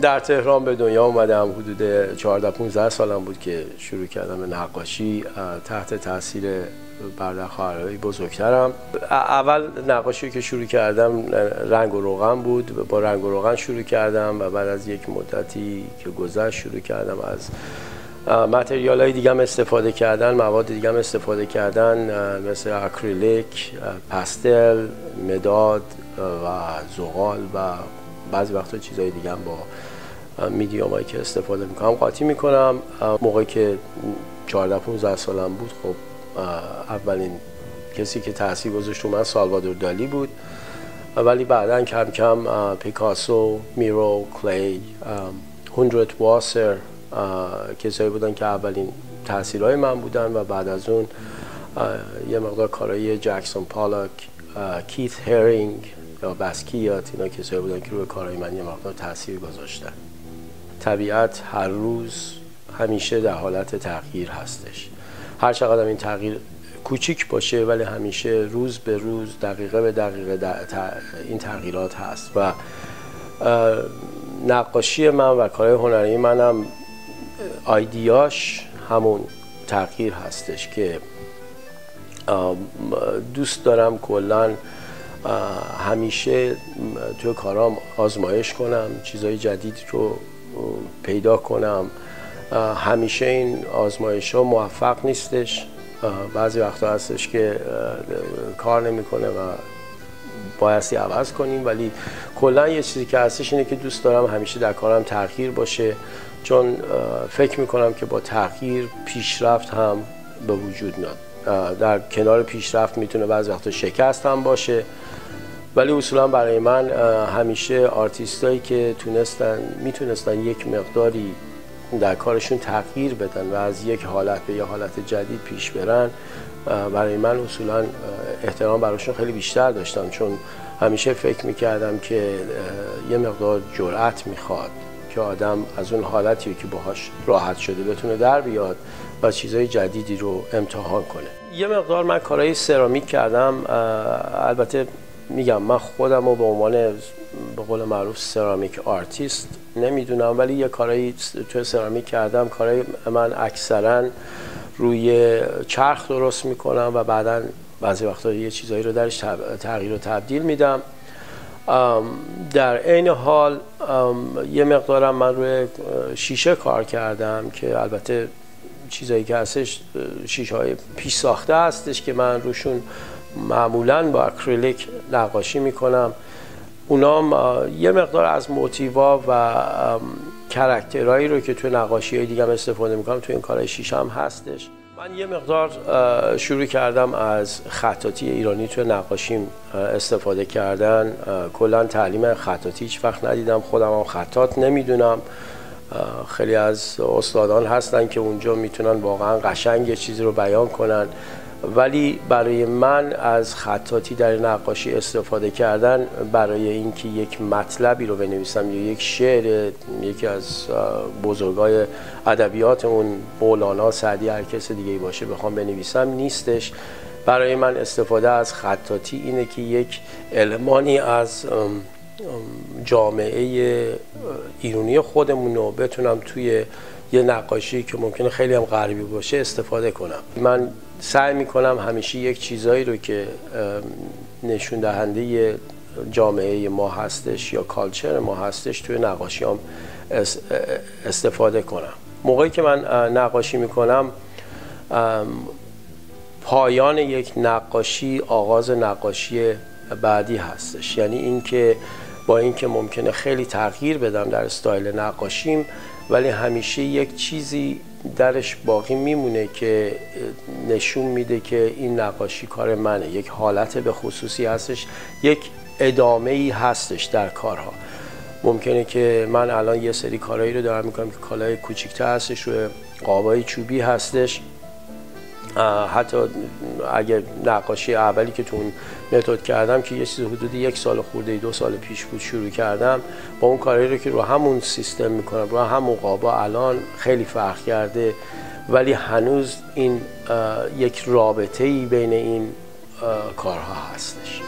در تهران به دنیا اومدم. حدود 14-15 سالم بود که شروع کردم به نقاشی تحت تاثیر برادر خواهرای بزرگترم. اول نقاشی که شروع کردم رنگ و روغن بود. با رنگ و روغن شروع کردم و بعد از یک مدتی که گذشت شروع کردم از متریال‌های دیگه هم استفاده کردن، مواد دیگه هم استفاده کردن، مثل اکریلیک، پاستل، مداد و زغال و بعضی وقتا چیزهای دیگه هم با میدیومایی که استفاده میکنم قاطی میکنم. موقعی که 14-15 سالم بود، خب اولین کسی که تاثیر گذاشت رو من سالوادور دالی بود، ولی بعداً کم کم پیکاسو، میرو، کلی، هندرت واسر کسایی بودن که اولین تاثیرهای من بودن و بعد از اون یه مقدار کارهای جکسون پالاک، کیت هرینگ یا باسکیات، اینا کسایی بودن که روی کارهای من یه مقدار تاثیر گذاشتن. طبیعت هر روز همیشه در حالت تغییر هستش. هر چقدر این تغییر کوچیک باشه ولی همیشه روز به روز، دقیقه به دقیقه این تغییرات هست و نقاشی من و کارهای هنری منم ایدیاش همون تغییر هستش که دوست دارم کلاً همیشه توی کارام آزمایش کنم، چیزهای جدید رو پیدا کنم. همیشه این آزمایش ها موفق نیستش، بعضی وقتا هستش که کار نمیکنه و بایستی عوض کنیم، ولی کلا یه چیزی که هستش اینه که دوست دارم همیشه در کارم تغییر باشه، چون فکر میکنم که با تغییر پیشرفت هم به وجود میاد. در کنار پیشرفت میتونه بعضی وقتا شکست هم باشه، ولی اصولا برای من همیشه آرتیستایی که میتونستن یک مقداری در کارشون تغییر بدن و از یک حالت به یه حالت جدید پیش برن، برای من اصولا احترام براشون خیلی بیشتر داشتم، چون همیشه فکر میکردم که یه مقدار جرأت میخواد که آدم از اون حالتی که باهاش راحت شده بتونه در بیاد و چیزهای جدیدی رو امتحان کنه. یه مقدار من کارهای سرامیک کردم. البته میگم من خودم رو به عنوان به قول معروف سرامیک آرتیست نمیدونم، ولی یه کارهای توی سرامیک کردم. کارهای من اکثرا روی چرخ درست میکنم و بعدا بعضی وقتا یه چیزایی رو درش تغییر و تبدیل میدم. در عین حال یه مقدارم من روی شیشه کار کردم که البته چیزایی که هستش شیشه های پیش ساخته هستش که من روشون معمولاً با اکریلیک نقاشی میکنم. اونام یه مقدار از موتیوا و کاراکترهایی رو که توی نقاشی های دیگه هم استفاده میکنم توی این کارهای شیشه هم هستش. من یه مقدار شروع کردم از خطاطی ایرانی توی نقاشیم استفاده کردن. کلاً تعلیم خطاطی هیچ وقت ندیدم، خودم هم خطاط نمیدونم. خیلی از استادان هستن که اونجا میتونن واقعا قشنگ یه چیزی رو بیان کنن، ولی برای من از خطاطی در نقاشی استفاده کردن برای اینکه یک مطلبی رو بنویسم یا یک شعر یکی از بزرگای ادبیاتمون، مولانا، سعدی، هر کس دیگه‌ای باشه بخوام بنویسم نیستش. برای من استفاده از خطاطی اینه که یک المانی از جامعه ایرانی خودمون رو بتونم توی یه نقاشی که ممکنه خیلی هم غربی باشه استفاده کنم. من سعی میکنم همیشه یک چیزایی رو که نشون دهنده جامعه ما هستش یا کالچر ما هستش توی نقاشیام استفاده کنم. موقعی که من نقاشی میکنم پایان یک نقاشی آغاز نقاشی بعدی هستش، یعنی اینکه با اینکه ممکنه خیلی تغییر بدم در استایل نقاشیم ولی همیشه یک چیزی درش باقی میمونه که نشون میده که این نقاشی کار منه، یک حالت به خصوصی هستش، یک ادامه‌ای هستش در کارها. ممکنه که من الان یه سری کارهایی رو دارم میکنم که کالای کوچیک‌تر هستش، روی قابای چوبی هستش. حتی اگر نقاشی اولی که تو اون متد کردم که یه چیز حدود 1 سال خورده 2 سال پیش بود شروع کردم، با اون کاری رو که رو همون سیستم میکنم، رو همون قابا، الان خیلی فرق کرده، ولی هنوز این یک رابطه‌ای بین این کارها هستش.